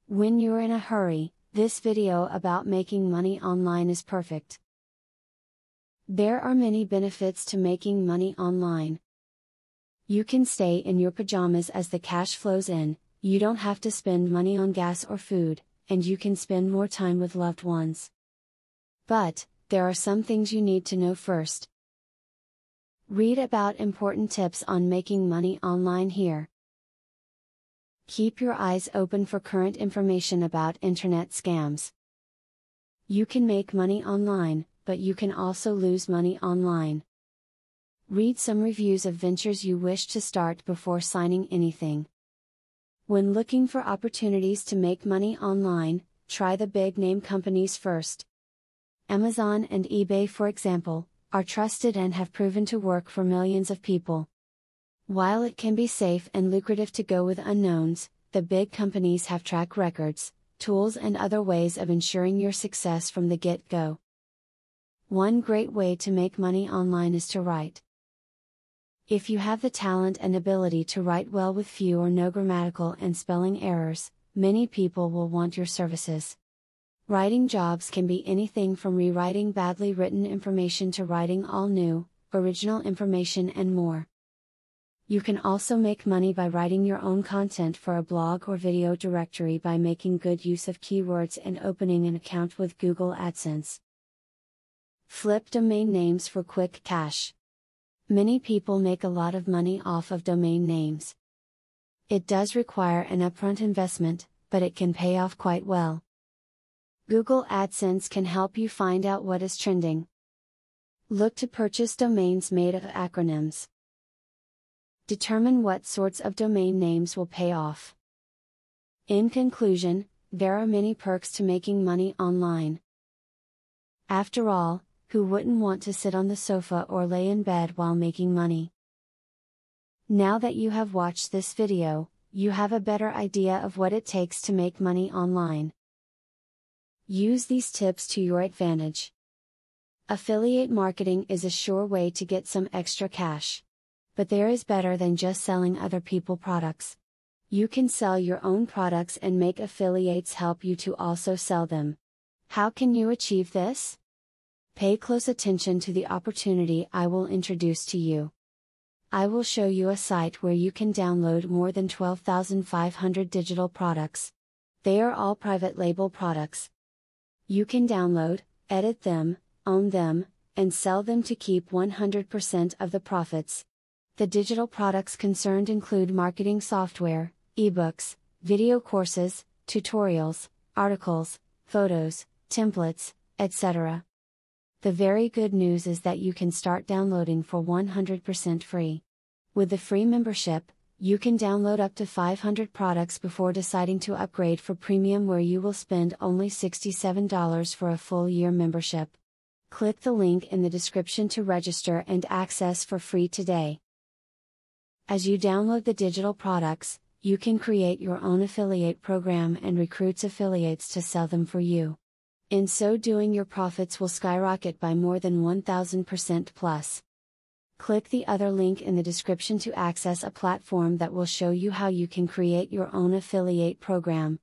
When you're in a hurry, this video about making money online is perfect. There are many benefits to making money online. You can stay in your pajamas as the cash flows in, you don't have to spend money on gas or food, and you can spend more time with loved ones. But, there are some things you need to know first. Read about important tips on making money online here. Keep your eyes open for current information about internet scams. You can make money online, but you can also lose money online. Read some reviews of ventures you wish to start before signing anything. When looking for opportunities to make money online, try the big name companies first. Amazon and eBay, for example, are trusted and have proven to work for millions of people. While it can be safe and lucrative to go with unknowns, the big companies have track records, tools and other ways of ensuring your success from the get-go. One great way to make money online is to write. If you have the talent and ability to write well with few or no grammatical and spelling errors, many people will want your services. Writing jobs can be anything from rewriting badly written information to writing all new, original information and more. You can also make money by writing your own content for a blog or video directory by making good use of keywords and opening an account with Google AdSense. Flip domain names for quick cash. Many people make a lot of money off of domain names. It does require an upfront investment, but it can pay off quite well. Google AdSense can help you find out what is trending. Look to purchase domains made of acronyms. Determine what sorts of domain names will pay off. In conclusion, there are many perks to making money online. After all, who wouldn't want to sit on the sofa or lay in bed while making money? Now that you have watched this video, you have a better idea of what it takes to make money online. Use these tips to your advantage. Affiliate marketing is a sure way to get some extra cash. But there is better than just selling other people's products. You can sell your own products and make affiliates help you to also sell them. How can you achieve this? Pay close attention to the opportunity I will introduce to you. I will show you a site where you can download more than 12,500 digital products. They are all private label products. You can download, edit them, own them, and sell them to keep 100% of the profits. The digital products concerned include marketing software, ebooks, video courses, tutorials, articles, photos, templates, etc. The very good news is that you can start downloading for 100% free. With the free membership, you can download up to 500 products before deciding to upgrade for premium, where you will spend only $67 for a full year membership. Click the link in the description to register and access for free today. As you download the digital products, you can create your own affiliate program and recruit affiliates to sell them for you. In so doing, your profits will skyrocket by more than 1000% plus. Click the other link in the description to access a platform that will show you how you can create your own affiliate program.